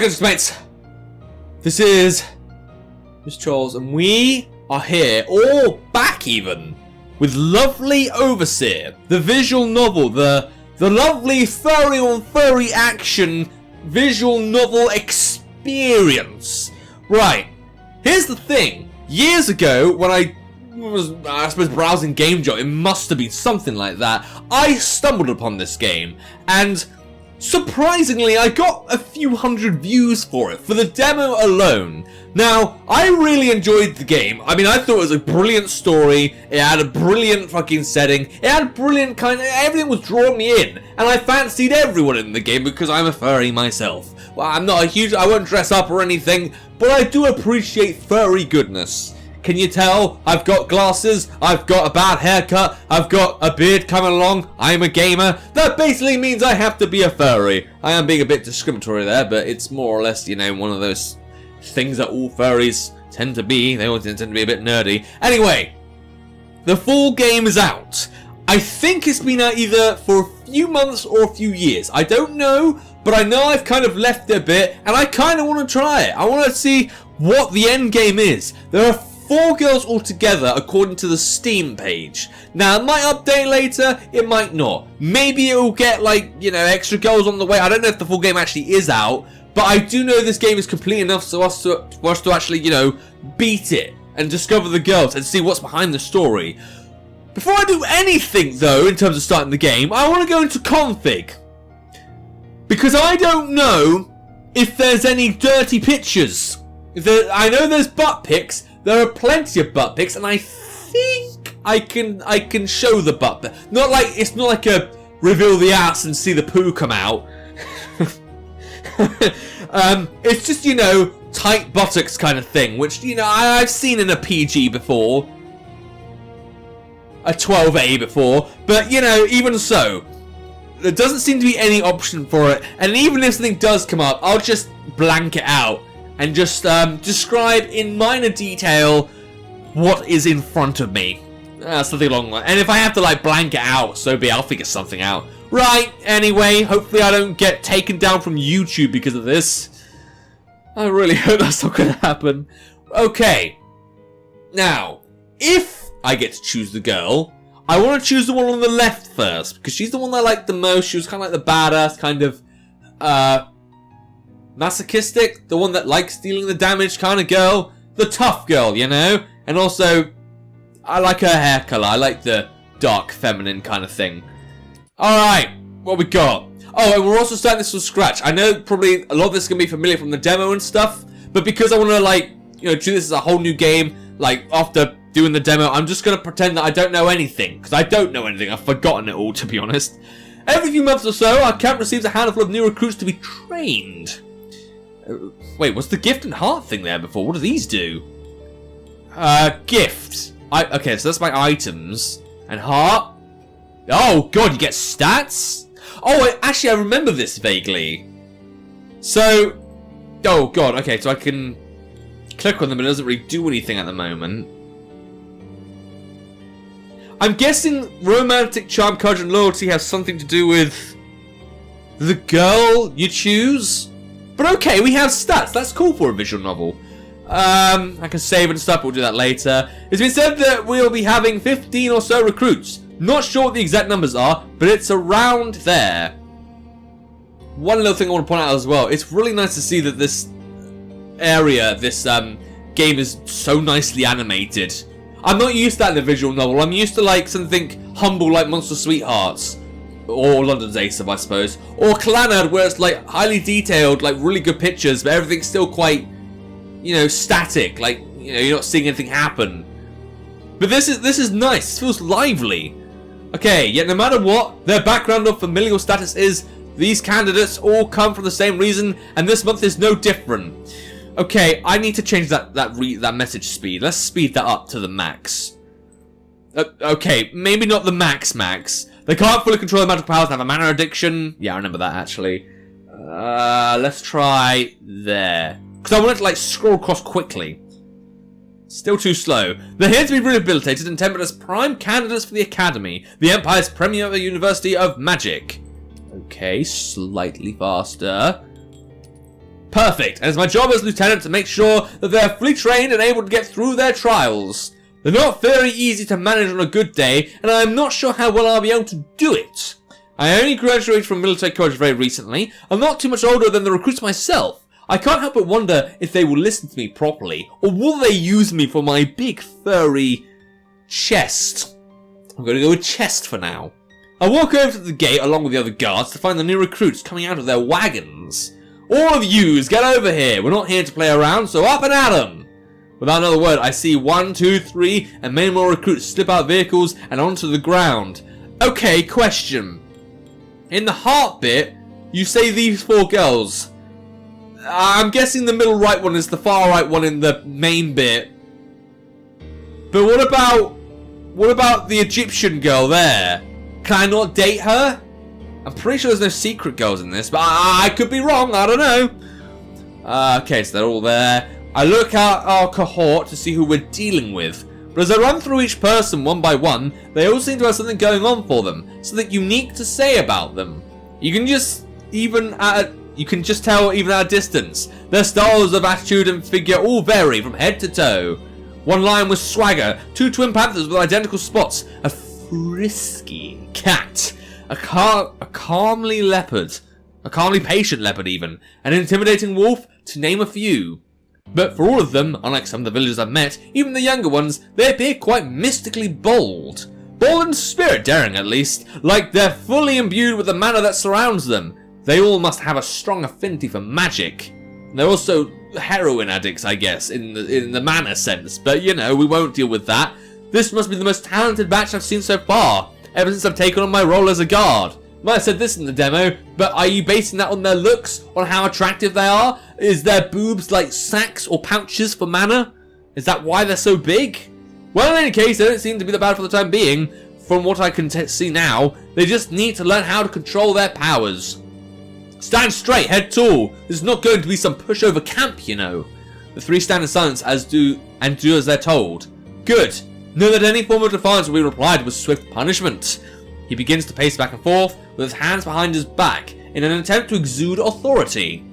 How's it going, mates? This is Mrjacharles, and we are here, all back even, with lovely Overseer, the visual novel, the lovely furry on furry action visual novel experience. Right, here's the thing. Years ago, when I suppose, browsing GameJoy, it must have been something like that, I stumbled upon this game, and surprisingly, I got a few hundred views for it, for the demo alone. Now, I really enjoyed the game. I mean, I thought it was a brilliant story, it had a brilliant fucking setting, it had brilliant everything was drawing me in, and I fancied everyone in the game because I'm a furry myself. Well, I'm not I won't dress up or anything, but I do appreciate furry goodness. Can you tell? I've got glasses, I've got a bad haircut, I've got a beard coming along, I'm a gamer. That basically means I have to be a furry. I am being a bit discriminatory there, but it's more or less, you know, one of those things that all furries tend to be. They all tend to be a bit nerdy. Anyway, the full game is out. I think it's been out either for a few months or a few years. I don't know, but I know I've kind of left it a bit, and I kind of want to try it. I want to see what the end game is. There are 4 girls altogether according to the Steam page. Now, it might update later, it might not. Maybe it will get, like, you know, extra girls on the way. I don't know if the full game actually is out, but I do know this game is complete enough for us to actually, you know, beat it and discover the girls and see what's behind the story. Before I do anything, though, in terms of starting the game, I want to go into config. Because I don't know if there's any dirty pictures. I know there's butt pics. There are plenty of butt pics, and I think I can show the butt. It's not like a reveal the ass and see the poo come out. It's just, you know, tight buttocks kind of thing, which, you know, I've seen in a PG before, a 12A before, but, you know, even so, there doesn't seem to be any option for it, and even if something does come up, I'll just blank it out and just describe in minor detail what is in front of me. Something along that. And if I have to, like, blank it out, so be it, I'll figure something out. Right, anyway, hopefully I don't get taken down from YouTube because of this. I really hope that's not going to happen. Okay. Now, if I get to choose the girl, I want to choose the one on the left first, because she's the one that I like the most. She was kind of like the badass, kind of, masochistic, the one that likes dealing the damage kind of girl, the tough girl, you know? And also, I like her hair colour, I like the dark feminine kind of thing. Alright, what we got? Oh, and we're also starting this from scratch. I know probably a lot of this is going to be familiar from the demo and stuff, but because I want to, like, you know, treat this as a whole new game, like, after doing the demo, I'm just going to pretend that I don't know anything, because I don't know anything, I've forgotten it all, to be honest. Every few months or so, our camp receives a handful of new recruits to be trained. Wait, what's the gift and heart thing there before? What do these do? Gift. Okay, so that's my items. And heart. Oh, God, you get stats? Oh, actually, I remember this vaguely. So, oh, God, okay, so I can click on them, but it doesn't really do anything at the moment. I'm guessing romantic charm, courage, and loyalty have something to do with the girl you choose? But okay, we have stats. That's cool for a visual novel. I can save and stuff. We'll do that later. It's been said that we'll be having 15 or so recruits. Not sure what the exact numbers are, but it's around there. One little thing I want to point out as well. It's really nice to see that this area, this game is so nicely animated. I'm not used to that in a visual novel. I'm used to, like, something humble like Monster Sweethearts. Or London's Ace, I suppose. Or Clannad, where it's, like, highly detailed, like, really good pictures, but everything's still quite, you know, static. Like, you know, you're not seeing anything happen. But this is nice. This feels lively. Okay, yet no matter what their background or familial status is, these candidates all come from the same reason, and this month is no different. Okay, I need to change that message speed. Let's speed that up to the max. Okay, maybe not the max. They can't fully control their magical powers and have a mana addiction. Yeah, I remember that, actually. Let's try there. Because I want it to, like, scroll across quickly. Still too slow. They're here to be rehabilitated and tempered as prime candidates for the Academy, the Empire's premier university of magic. Okay, slightly faster. Perfect, and it's my job as lieutenant to make sure that they're fully trained and able to get through their trials. They're not very easy to manage on a good day, and I'm not sure how well I'll be able to do it. I only graduated from military college very recently. I'm not too much older than the recruits myself. I can't help but wonder if they will listen to me properly, or will they use me for my big furry chest. I'm going to go with chest for now. I walk over to the gate along with the other guards to find the new recruits coming out of their wagons. All of yous, get over here. We're not here to play around, so up and at 'em. Without another word, I see 1, 2, 3, and many more recruits slip out of vehicles and onto the ground. Okay, question. In the heart bit, you say these 4 girls. I'm guessing the middle right one is the far right one in the main bit. But what about the Egyptian girl there? Can I not date her? I'm pretty sure there's no secret girls in this, but I could be wrong, I don't know. Okay, so they're all there. I look at our cohort to see who we're dealing with. But as I run through each person one by one, they all seem to have something going on for them, something unique to say about them. You can just tell even at a distance. Their styles of attitude and figure all vary from head to toe. One lion with swagger, 2 twin panthers with identical spots, a frisky cat, a calmly patient leopard even, an intimidating wolf, to name a few. But for all of them, unlike some of the villagers I've met, even the younger ones, they appear quite mystically bold. Bold in spirit, daring at least, like they're fully imbued with the mana that surrounds them. They all must have a strong affinity for magic. They're also heroin addicts, I guess, in the mana sense, but you know, we won't deal with that. This must be the most talented batch I've seen so far, ever since I've taken on my role as a guard. Might have said this in the demo, but are you basing that on their looks? On how attractive they are? Is their boobs like sacks or pouches for mana? Is that why they're so big? Well, in any case, they don't seem to be that bad for the time being. From what I can see now, they just need to learn how to control their powers. Stand straight, head tall. This is not going to be some pushover camp, you know. The 3 stand in silence as do as they're told. Good. Know that any form of defiance will be replied with swift punishment. He begins to pace back and forth with his hands behind his back in an attempt to exude authority.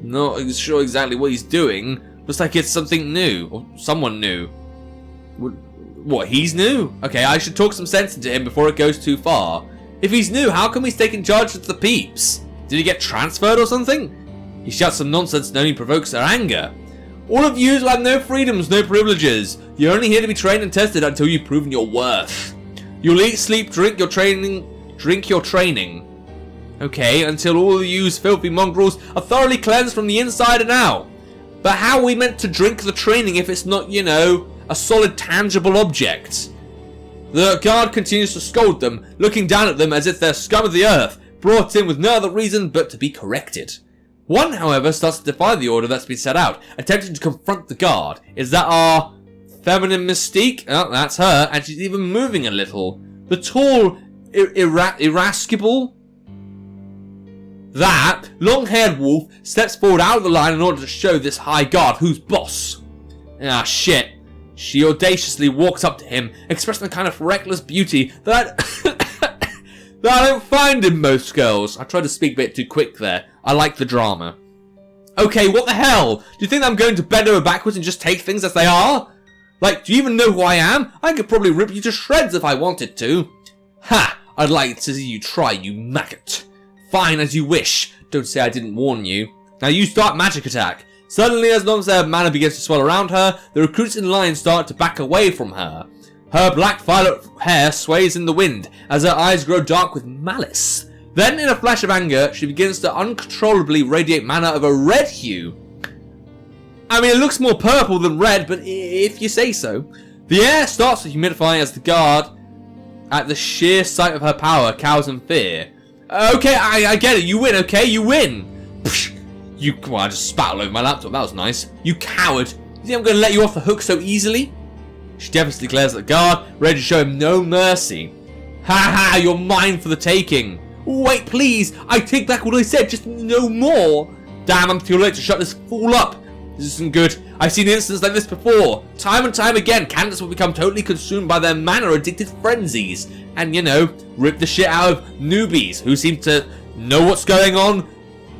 Not sure exactly what he's doing. Looks like it's something new, or someone new. What, he's new? Okay, I should talk some sense into him before it goes too far. If he's new, how come he's taking charge of the peeps? Did he get transferred or something? He shouts some nonsense and only provokes their anger. All of you will have no freedoms, no privileges. You're only here to be trained and tested until you've proven your worth. You'll eat, sleep, drink your training. Okay, until all of you filthy mongrels are thoroughly cleansed from the inside and out. But how are we meant to drink the training if it's not, you know, a solid tangible object? The guard continues to scold them, looking down at them as if they're scum of the earth, brought in with no other reason but to be corrected. One, however, starts to defy the order that's been set out, attempting to confront the guard. Is that our feminine mystique? Oh, that's her, and she's even moving a little. The tall, irascible, that long-haired wolf steps forward out of the line in order to show this high guard who's boss. Ah, shit. She audaciously walks up to him, expressing the kind of reckless beauty that I don't find in most girls. I tried to speak a bit too quick there. I like the drama. Okay, what the hell? Do you think I'm going to bend over backwards and just take things as they are? Like, do you even know who I am? I could probably rip you to shreds if I wanted to. Ha! I'd like to see you try, you maggot. Fine, as you wish. Don't say I didn't warn you. Now you start magic attack. Suddenly, as long as their mana begins to swell around her, the recruits in line start to back away from her. Her black violet hair sways in the wind as her eyes grow dark with malice. Then, in a flash of anger, she begins to uncontrollably radiate mana of a red hue. I mean, it looks more purple than red, but if you say so. The air starts to humidify as the guard, at the sheer sight of her power, cows in fear. Okay, I get it. You win, okay? You win. Psh, well, I just spat all over my laptop. That was nice. You coward. You think I'm going to let you off the hook so easily? She devastatingly glares at the guard, ready to show him no mercy. Ha ha, you're mine for the taking. Wait, please. I take back what I said, just no more. Damn, I'm too late to shut this fool up. This isn't good. I've seen instances like this before. Time and time again, candidates will become totally consumed by their mana-addicted frenzies. And, you know, rip the shit out of newbies who seem to know what's going on,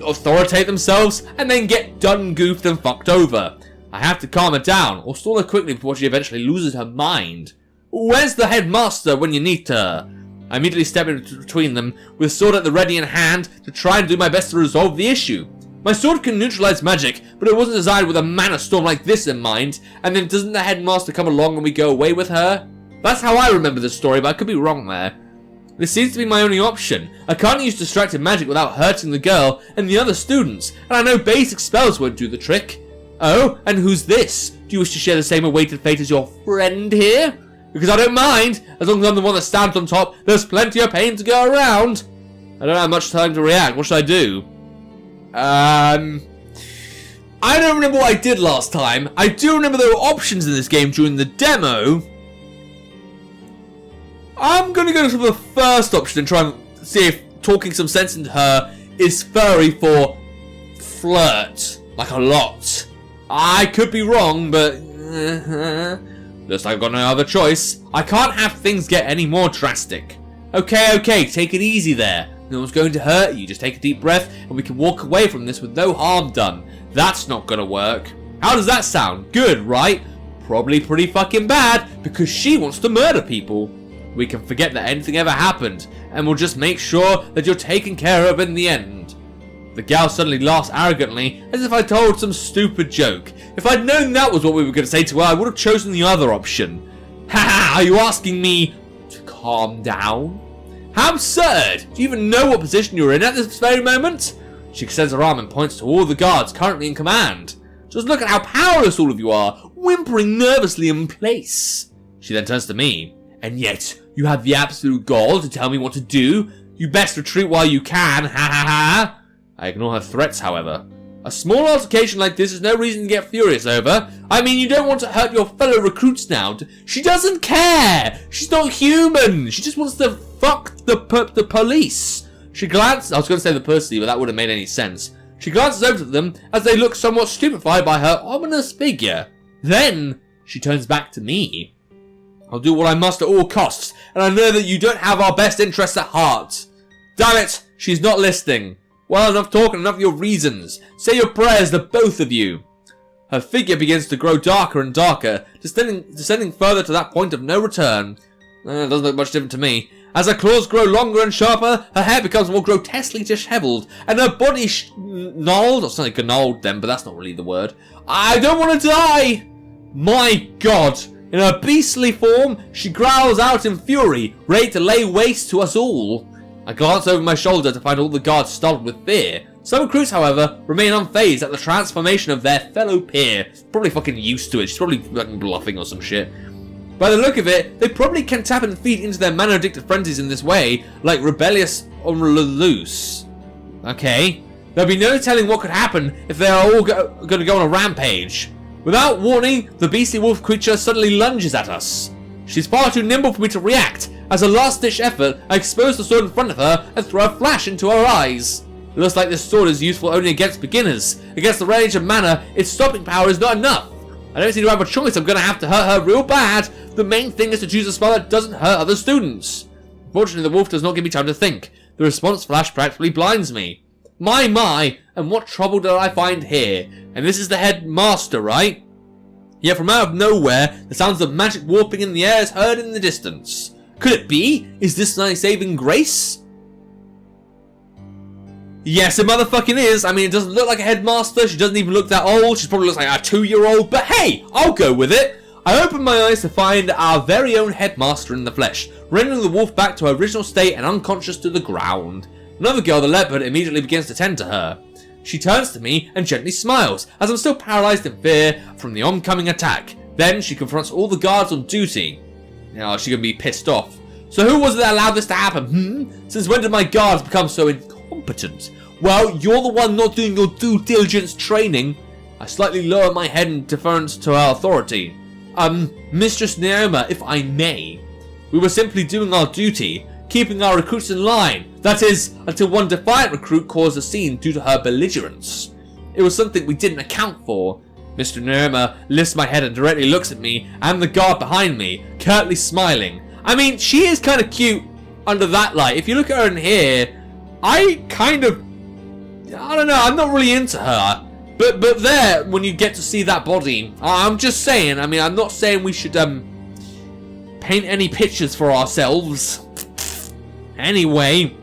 authoritate themselves and then get done goofed and fucked over. I have to calm her down or stall her quickly before she eventually loses her mind. Where's the headmaster when you need her? I immediately step in between them with sword at the ready in hand to try and do my best to resolve the issue. My sword can neutralize magic, but it wasn't designed with a mana storm like this in mind, and then doesn't the headmaster come along and we go away with her? That's how I remember the story, but I could be wrong there. This seems to be my only option. I can't use distracted magic without hurting the girl and the other students, and I know basic spells won't do the trick. Oh, and who's this? Do you wish to share the same awaited fate as your friend here? Because I don't mind, as long as I'm the one that stands on top, there's plenty of pain to go around. I don't have much time to react, what should I do? I don't remember what I did last time. I do remember there were options in this game during the demo. I'm going to go for the first option and try and see if talking some sense into her is furry for flirt. Like a lot. I could be wrong, but looks like I've got no other choice. I can't have things get any more drastic. Okay, take it easy there. No one's going to hurt you. Just take a deep breath and we can walk away from this with no harm done. That's not going to work. How does that sound? Good, right? Probably pretty fucking bad because she wants to murder people. We can forget that anything ever happened and we'll just make sure that you're taken care of in the end. The gal suddenly laughs arrogantly as if I told some stupid joke. If I'd known that was what we were going to say to her, I would have chosen the other option. Haha, are you asking me to calm down? How absurd! Do you even know what position you're in at this very moment? She extends her arm and points to all the guards currently in command. Just look at how powerless all of you are, whimpering nervously in place. She then turns to me. And yet, you have the absolute gall to tell me what to do? You best retreat while you can, ha ha ha! I ignore her threats, however. A small altercation like this is no reason to get furious over. I mean, you don't want to hurt your fellow recruits now. She doesn't care! She's not human! She just wants to fuck the police. She glances... I was going to say the pussy, but that wouldn't have made any sense. She glances over at them as they look somewhat stupefied by her ominous figure. Then, she turns back to me. I'll do what I must at all costs, and I know that you don't have our best interests at heart. Damn it! She's not listening. Well, enough talking, enough of your reasons. Say your prayers, the both of you. Her figure begins to grow darker and darker, descending further to that point of no return. It doesn't look much different to me. As her claws grow longer and sharper, her hair becomes more grotesquely dishevelled, and her body gnarled. Or something gnarled then, but that's not really the word. I don't want to die! My God! In her beastly form, she growls out in fury, ready to lay waste to us all. I glance over my shoulder to find all the guards startled with fear. Some recruits, however, remain unfazed at the transformation of their fellow peer. Probably fucking used to it. She's probably fucking bluffing or some shit. By the look of it, they probably can tap and feed into their mana-addicted frenzies in this way, like rebellious on the loose. Okay. There'll be no telling what could happen if they are all going to go on a rampage. Without warning, the beastly wolf creature suddenly lunges at us. She's far too nimble for me to react. As a last-ditch effort, I expose the sword in front of her and throw a flash into her eyes. It looks like this sword is useful only against beginners. Against the range of mana, its stopping power is not enough. I don't seem to have a choice. I'm going to have to hurt her real bad. The main thing is to choose a spell that doesn't hurt other students. Fortunately, the wolf does not give me time to think. The response flash practically blinds me. My, and what trouble did I find here? And this is the headmaster, right? Yet from out of nowhere, the sounds of magic warping in the air is heard in the distance. Could it be? Is this my saving grace? Yes, it motherfucking is. I mean, it doesn't look like a headmaster. She doesn't even look that old. She probably looks like a 2-year-old. But hey, I'll go with it. I open my eyes to find our very own headmaster in the flesh, rendering the wolf back to her original state and unconscious to the ground. Another girl, the leopard, immediately begins to tend to her. She turns to me and gently smiles, as I'm still paralysed in fear from the oncoming attack. Then she confronts all the guards on duty. Now, she's gonna be pissed off. So who was it that allowed this to happen, Since when did my guards become so incompetent? Well, you're the one not doing your due diligence training. I slightly lower my head in deference to her authority. Mistress Naoma, if I may. We were simply doing our duty, keeping our recruits in line. That is, until one defiant recruit caused a scene due to her belligerence. It was something we didn't account for. Mr. Naoma lifts my head and directly looks at me and the guard behind me, curtly smiling. I mean, she is kind of cute under that light. If you look at her in here, I kind of I don't know, I'm not really into her. But there, when you get to see that body, I'm just saying, I mean, I'm not saying we should, paint any pictures for ourselves. Anyway,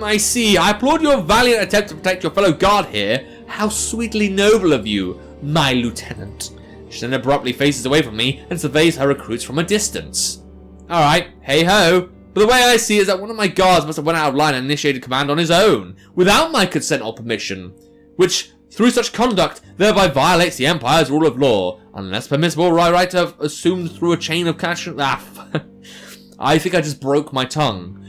I see. I applaud your valiant attempt to protect your fellow guard here. How sweetly noble of you, my lieutenant. She then abruptly faces away from me and surveys her recruits from a distance. Alright, hey ho. But the way I see it is that one of my guards must have went out of line and initiated command on his own, without my consent or permission, which, through such conduct, thereby violates the Empire's rule of law, unless permissible right to have assumed through a chain of cash. I think I just broke my tongue.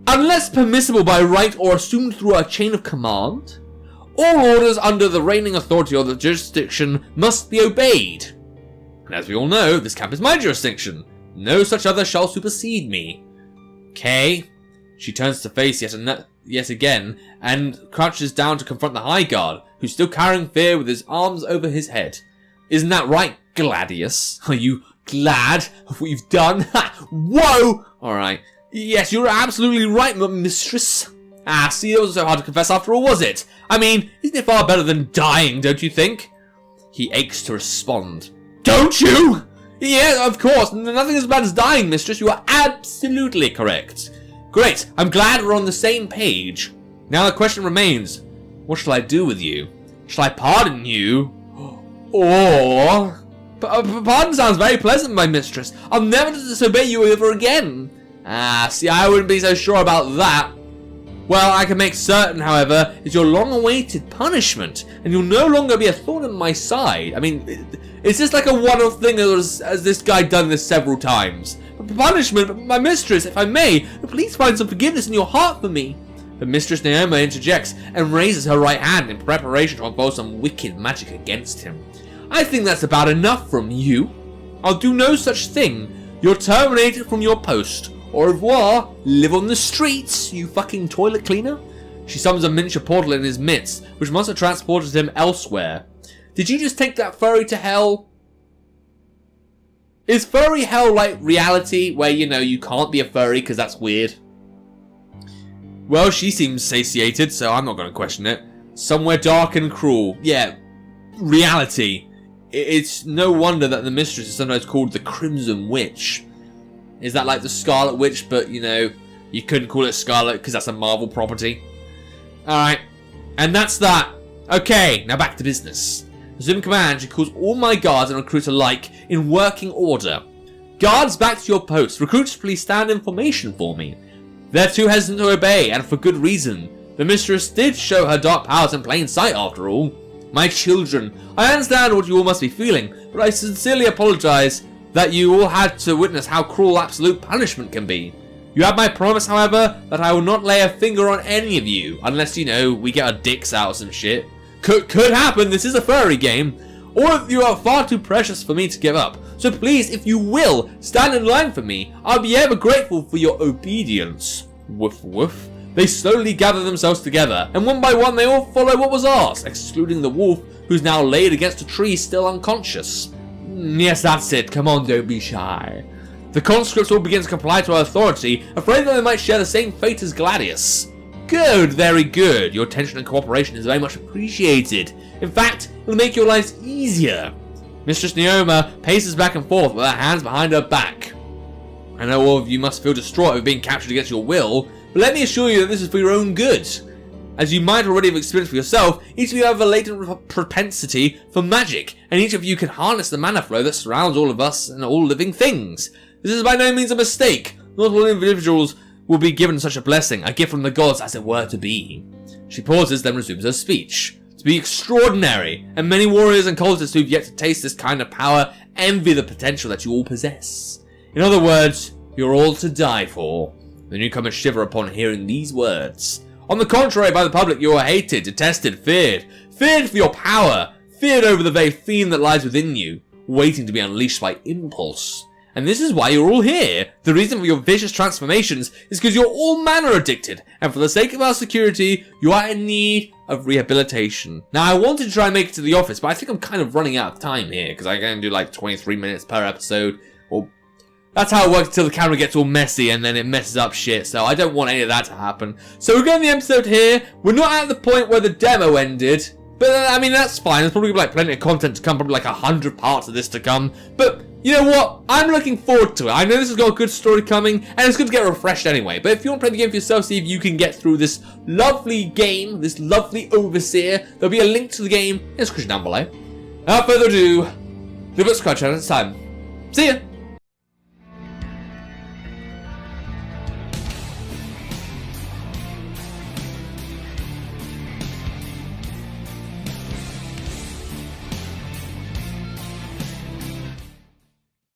Unless permissible by right or assumed through a chain of command, all orders under the reigning authority or the jurisdiction must be obeyed. And as we all know, this camp is my jurisdiction. No such other shall supersede me. Okay. She turns to face yet again and crouches down to confront the High Guard, who's still carrying Fear with his arms over his head. Isn't that right, Gladius? Are you glad of what you've done? Ha! Whoa! Alright. Yes, you're absolutely right, mistress. Ah, see, it wasn't so hard to confess after all, was it? I mean, isn't it far better than dying, don't you think? He aches to respond. Don't you? Yeah, of course. Nothing as bad as dying, mistress. You are absolutely correct. Great. I'm glad we're on the same page. Now the question remains. What shall I do with you? Shall I pardon you? Or... Pardon sounds very pleasant, my mistress. I'll never disobey you ever again. Ah, see, I wouldn't be so sure about that. Well, I can make certain, however, is your long-awaited punishment, and you'll no longer be a thorn in my side. I mean, it's just like a one-off thing, as this guy done this several times. Punishment, my mistress, if I may, please find some forgiveness in your heart for me. But Mistress Naoma interjects and raises her right hand in preparation to unfold some wicked magic against him. I think that's about enough from you. I'll do no such thing. You're terminated from your post. Au revoir, live on the streets, you fucking toilet cleaner. She summons a miniature portal in his midst, which must have transported him elsewhere. Did you just take that furry to hell? Is furry hell like reality, where, you know, you can't be a furry because that's weird? Well, she seems satiated, so I'm not going to question it. Somewhere dark and cruel. Yeah, reality. It's no wonder that the mistress is sometimes called the Crimson Witch. Is that like the Scarlet Witch, but, you know, you couldn't call it Scarlet because that's a Marvel property? Alright, and that's that. Okay, now back to business. Resume command, she calls all my guards and recruits alike in working order. Guards, back to your posts. Recruits, please stand in formation for me. They're too hesitant to obey, and for good reason. The mistress did show her dark powers in plain sight, after all. My children, I understand what you all must be feeling, but I sincerely apologize that you all had to witness how cruel absolute punishment can be. You have my promise, however, that I will not lay a finger on any of you, unless, you know, we get our dicks out or some shit. Could happen, this is a furry game. All of you are far too precious for me to give up, so please, if you will, stand in line for me. I'll be ever grateful for your obedience. Woof woof. They slowly gather themselves together, and one by one they all follow what was asked, excluding the wolf, who's now laid against a tree still unconscious. Yes, that's it. Come on, don't be shy. The conscripts will begin to comply to our authority, afraid that they might share the same fate as Gladius. Good, very good. Your attention and cooperation is very much appreciated. In fact, it'll make your lives easier. Mistress Naoma paces back and forth with her hands behind her back. I know all of you must feel distraught over being captured against your will, but let me assure you that this is for your own good. As you might already have experienced for yourself, each of you have a latent propensity for magic, and each of you can harness the mana flow that surrounds all of us and all living things. This is by no means a mistake. Not all individuals will be given such a blessing, a gift from the gods as it were to be. She pauses, then resumes her speech. To be extraordinary, and many warriors and cultists who've yet to taste this kind of power envy the potential that you all possess. In other words, you're all to die for. The newcomers shiver upon hearing these words. On the contrary, by the public you are hated, detested, feared. Feared for your power. Feared over the very fiend that lies within you, waiting to be unleashed by impulse. And this is why you're all here. The reason for your vicious transformations is because you're all mana addicted, and for the sake of our security, you are in need of rehabilitation. Now, I wanted to try and make it to the office, but I think I'm kind of running out of time here, because I can do like 23 minutes per episode, or That's how it works until the camera gets all messy and then it messes up shit. So I don't want any of that to happen. So we're getting the episode here. We're not at the point where the demo ended. But I mean, that's fine. There's probably like plenty of content to come. Probably like 100 parts of this to come. But you know what? I'm looking forward to it. I know this has got a good story coming. And it's good to get refreshed anyway. But if you want to play the game for yourself, see if you can get through this lovely game. This lovely Overseer. There'll be a link to the game in the description down below. Without further ado, leave a subscribe channel next time. See ya!